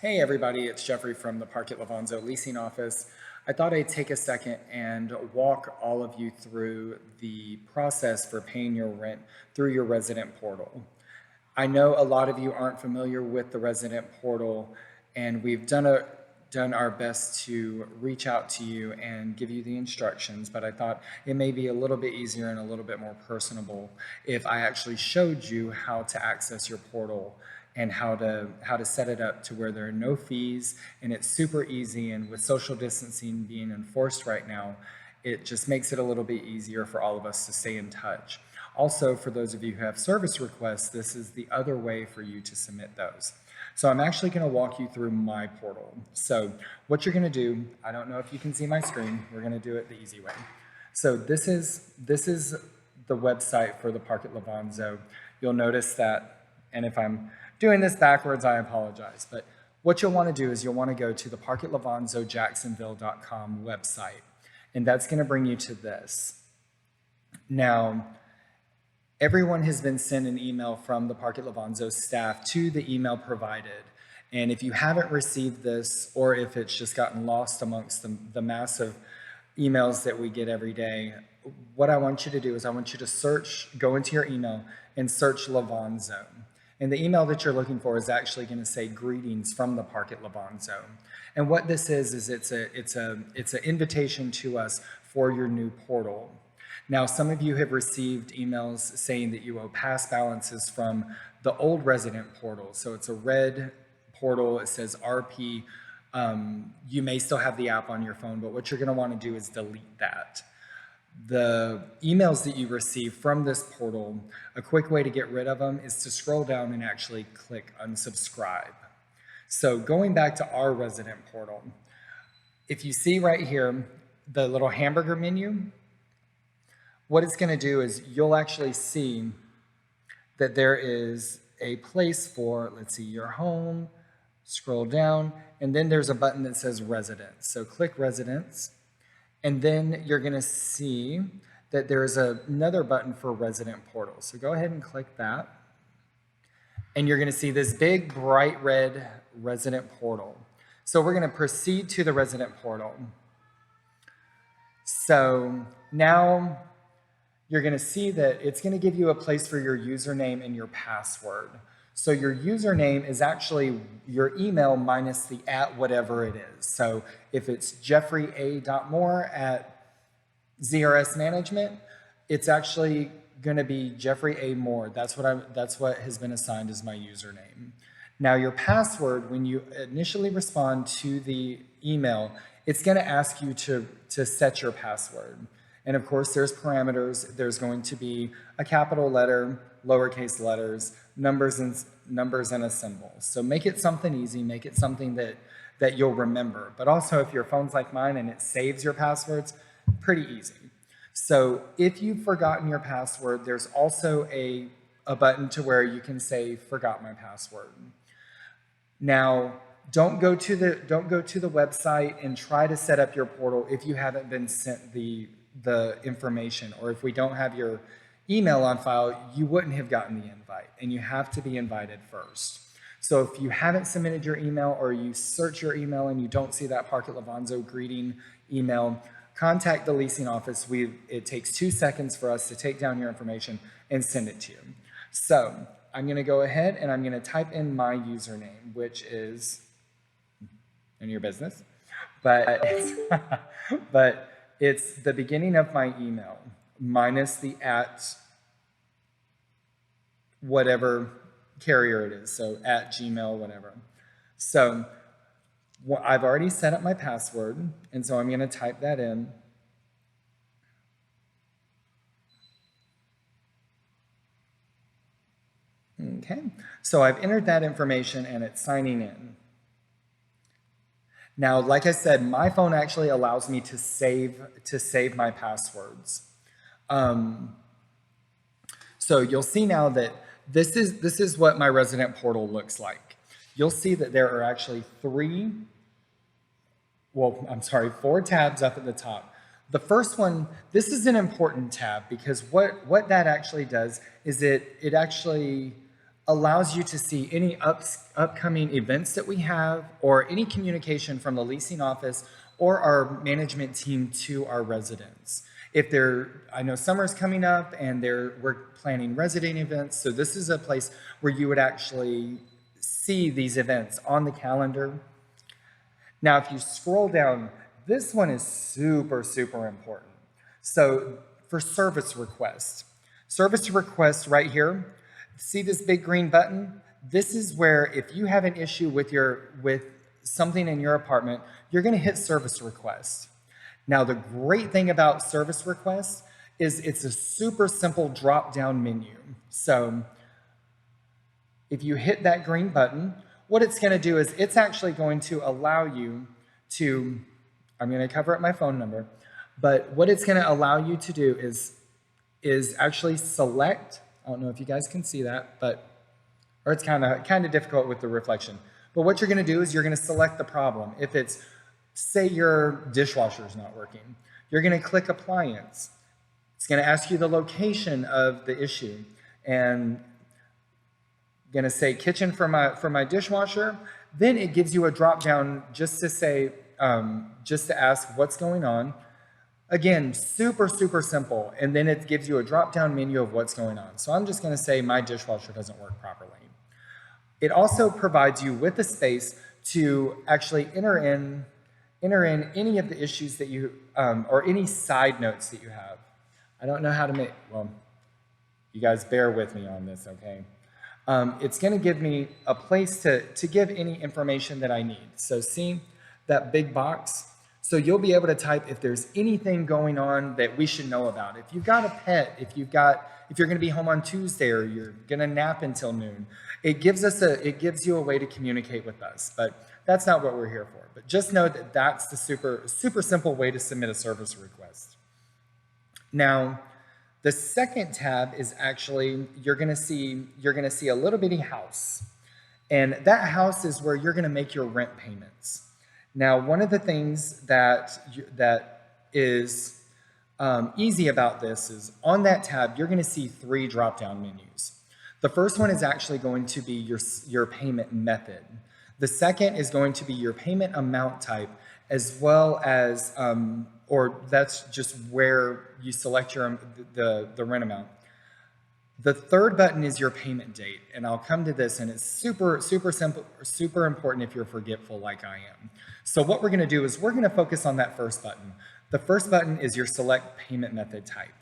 Hey everybody, it's Jeffrey from the Park at Lavanzo leasing office. I thought I'd take a second and walk all of you through the process for paying your rent through your resident portal. I know a lot of you aren't familiar with the resident portal, and we've done our best to reach out to you and give you the instructions, but I thought it may be a little bit easier and a little bit more personable if I actually showed you how to access your portal and how to set it up to where there are no fees and it's super easy. And with social distancing being enforced right now, it just makes it a little bit easier for all of us to stay in touch. Also, for those of you who have service requests, this is the other way for you to submit those. So I'm actually going to walk you through my portal. So what you're going to do, I don't know if you can see my screen, we're going to do it the easy way. So this is the website for the Park at Lavanzo. You'll notice that, and if I'm doing this backwards, I apologize. But what you'll want to do is you'll want to go to the parkatlavanzojacksonville.com website, and that's going to bring you to this. Now, everyone has been sent an email from the Park at Lavanzo staff to the email provided. And if you haven't received this, or if it's just gotten lost amongst the massive emails that we get every day, what I want you to do is I want you to go into your email and search Lavanzo. And the email that you're looking for is actually going to say greetings from the Park at Lavanzo. And what this is it's an invitation to us for your new portal. Now, some of you have received emails saying that you owe past balances from the old resident portal. So it's a red portal. It says RP. You may still have the app on your phone, but what you're going to want to do is delete that. The emails that you receive from this portal, a quick way to get rid of them is to scroll down and actually click unsubscribe. So going back to our resident portal, if you see right here, the little hamburger menu, what it's going to do is you'll actually see that there is a place for, let's see, your home, scroll down, and then there's a button that says residence. So click residence. And then you're going to see that there's another button for resident portal. So go ahead and click that. And you're going to see this big bright red resident portal. So we're going to proceed to the resident portal. So now you're going to see that it's going to give you a place for your username and your password. So your username is actually your email minus the @ whatever it is. So if it's jeffreya.moore@ZRS Management, it's actually going to be Jeffrey A. Moore. That's what has been assigned as my username. Now your password, when you initially respond to the email, it's going to ask you to set your password. And of course, there's parameters. There's going to be a capital letter, lowercase letters, numbers and a symbol. So make it something easy, make it something that you'll remember. But also, if your phone's like mine and it saves your passwords, pretty easy. So if you've forgotten your password, there's also a button to where you can say, forgot my password. Now, don't go to the website and try to set up your portal if you haven't been sent the information, or if we don't have your email on file, you wouldn't have gotten the invite, and you have to be invited first. So if you haven't submitted your email, or you search your email and you don't see that Park at Lavanzo greeting email, contact the leasing office. It takes 2 seconds for us to take down your information and send it to you. So I'm going to go ahead and I'm going to type in my username, which is in your business, but it's the beginning of my email minus the @ whatever carrier it is, so @Gmail, whatever. So I've already set up my password, and so I'm going to type that in. Okay, so I've entered that information and it's signing in. Now, like I said, my phone actually allows me to save my passwords. So you'll see now that this is what my resident portal looks like. You'll see that there are actually 4 tabs up at the top. The first one, this is an important tab because what that actually does is it actually allows you to see any upcoming events that we have or any communication from the leasing office or our management team to our residents. I know summer's coming up and we're planning resident events, so this is a place where you would actually see these events on the calendar. Now, if you scroll down, this one is super, super important. So for service requests right here, see this big green button? This is where if you have an issue with something in your apartment, you're gonna hit service request. Now, the great thing about service requests is it's a super simple drop-down menu. So if you hit that green button, what it's gonna do is it's actually going to allow you to, I'm gonna cover up my phone number, but what it's gonna allow you to do is actually select, I don't know if you guys can see that, or it's kind of difficult with the reflection. But what you're gonna do is you're gonna select the problem. If it's, say your dishwasher's not working, you're gonna click appliance. It's gonna ask you the location of the issue, and gonna say kitchen for my dishwasher. Then it gives you a drop down just to say, just to ask what's going on. Again, super, super simple. And then it gives you a drop down menu of what's going on. So I'm just gonna say my dishwasher doesn't work properly. It also provides you with the space to actually enter in any of the issues that you, or any side notes that you have. I don't know how to make, well, you guys bear with me on this, okay? It's gonna give me a place to give any information that I need. So see that big box? So you'll be able to type if there's anything going on that we should know about. If you've got a pet, if you're gonna be home on Tuesday or you're gonna nap until noon, it gives you a way to communicate with us, but that's not what we're here for. But just know that that's the super, super simple way to submit a service request. Now, the second tab is actually, you're gonna see a little bitty house. And that house is where you're gonna make your rent payments. Now, one of the things that is easy about this is on that tab, you're gonna see 3 drop-down menus. The first one is actually going to be your payment method. The second is going to be your payment amount type, as well as, or that's just where you select the rent amount. The third button is your payment date, and I'll come to this, and it's super, super simple, super important if you're forgetful like I am. So what we're gonna do is we're gonna focus on that first button. The first button is your select payment method type.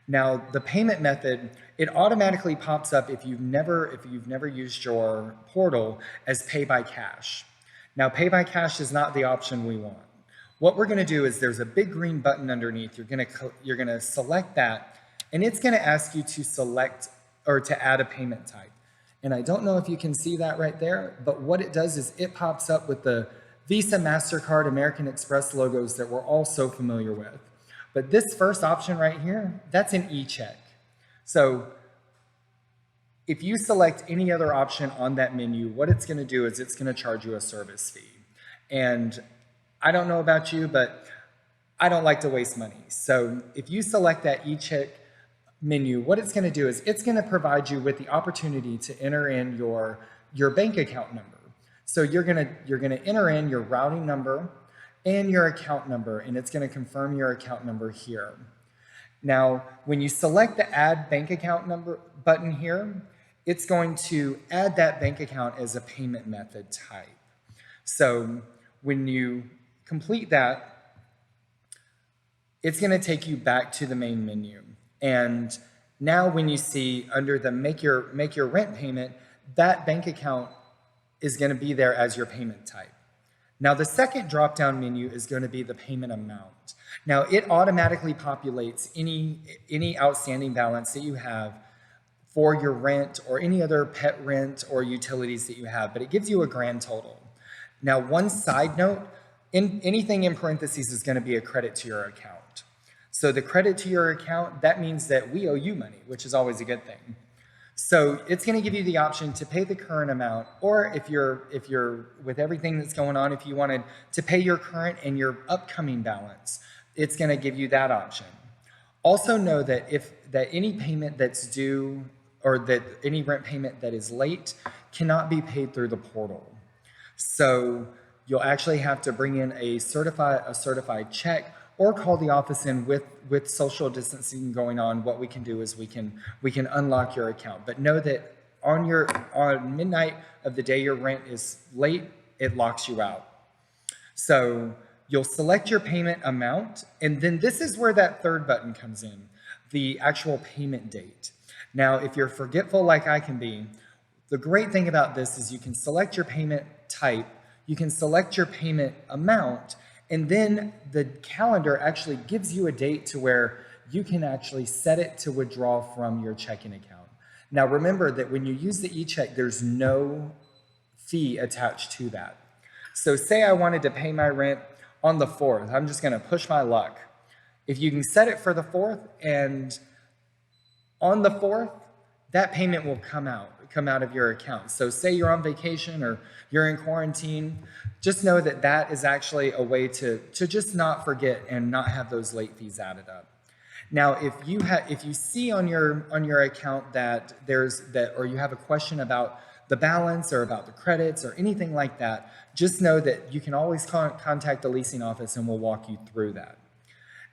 Now, the payment method, it automatically pops up if you've never used your portal as pay by cash. Now, pay by cash is not the option we want. What we're gonna do is there's a big green button underneath. You're gonna select that, and it's gonna ask you to select or to add a payment type. And I don't know if you can see that right there, but what it does is it pops up with the Visa, MasterCard, American Express logos that we're all so familiar with. But this first option right here, that's an e-check. So if you select any other option on that menu, what it's gonna do is it's gonna charge you a service fee. And I don't know about you, but I don't like to waste money. So if you select that e-check menu, what it's gonna do is it's gonna provide you with the opportunity to enter in your bank account number. So you're gonna enter in your routing number and your account number, and it's gonna confirm your account number here. Now, when you select the Add Bank Account Number button here, it's going to add that bank account as a payment method type. So when you complete that, it's gonna take you back to the main menu. And now when you see under the make your rent payment, that bank account is gonna be there as your payment type. Now the second drop-down menu is gonna be the payment amount. Now it automatically populates any outstanding balance that you have for your rent or any other pet rent or utilities that you have, but it gives you a grand total. Now one side note, anything in parentheses is gonna be a credit to your account. So the credit to your account, that means that we owe you money, which is always a good thing. So it's gonna give you the option to pay the current amount, or if you're with everything that's going on, if you wanted to pay your current and your upcoming balance, it's gonna give you that option. Also know that that any payment that's due or that any rent payment that is late cannot be paid through the portal. So you'll actually have to bring in a certified check or call the office in with social distancing going on. What we can do is we can unlock your account. But know that on midnight of the day your rent is late, it locks you out. So you'll select your payment amount, and then this is where that third button comes in, the actual payment date. Now, if you're forgetful like I can be, the great thing about this is you can select your payment type, you can select your payment amount, and then the calendar actually gives you a date to where you can actually set it to withdraw from your checking account. Now, remember that when you use the e-check, there's no fee attached to that. So say I wanted to pay my rent on the 4th. I'm just going to push my luck. If you can set it for the 4th, and on the 4th, that payment will come out of your account. So say you're on vacation or you're in quarantine, just know that that is actually a way to just not forget and not have those late fees added up. Now, if you see on your account or you have a question about the balance or about the credits or anything like that, just know that you can always contact the leasing office and we'll walk you through that.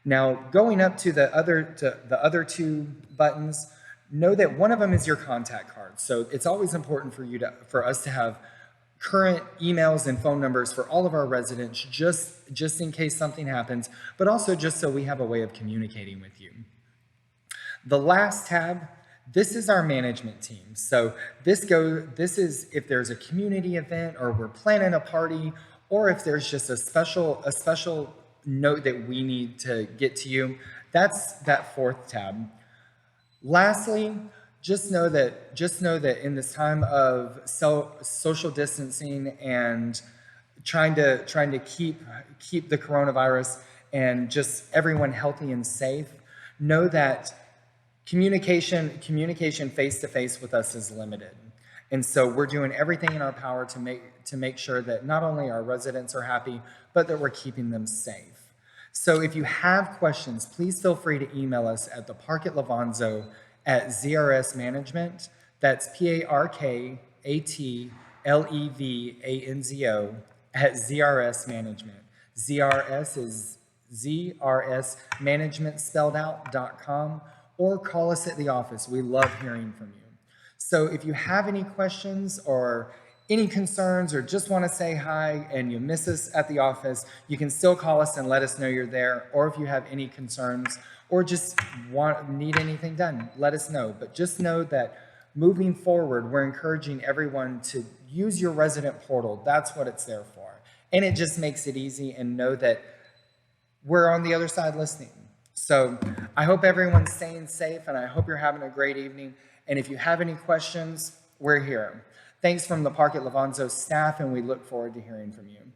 Now, going up to the other two buttons, know that one of them is your contact card. So it's always important for us to have current emails and phone numbers for all of our residents, just in case something happens, but also just so we have a way of communicating with you. The last tab, this is our management team. So this is if there's a community event or we're planning a party, or if there's just a special note that we need to get to you, that's that fourth tab. Lastly, just know that in this time of social distancing and trying to keep the coronavirus and just everyone healthy and safe, know that communication face-to-face with us is limited. And so we're doing everything in our power to make sure that not only our residents are happy, but that we're keeping them safe. So if you have questions, please feel free to email us at the Park at Levanzo at ZRS Management. That's PARKATLEVANZO at ZRS Management. ZRS is ZRS Management spelled out.com, or call us at the office. We love hearing from you. So if you have any questions or any concerns or just want to say hi and you miss us at the office, you can still call us and let us know you're there. Or if you have any concerns or just need anything done, let us know. But just know that moving forward, we're encouraging everyone to use your resident portal. That's what it's there for. And it just makes it easy, and know that we're on the other side listening. So I hope everyone's staying safe, and I hope you're having a great evening. And if you have any questions, we're here. Thanks from the Park at Levanzo staff, and we look forward to hearing from you.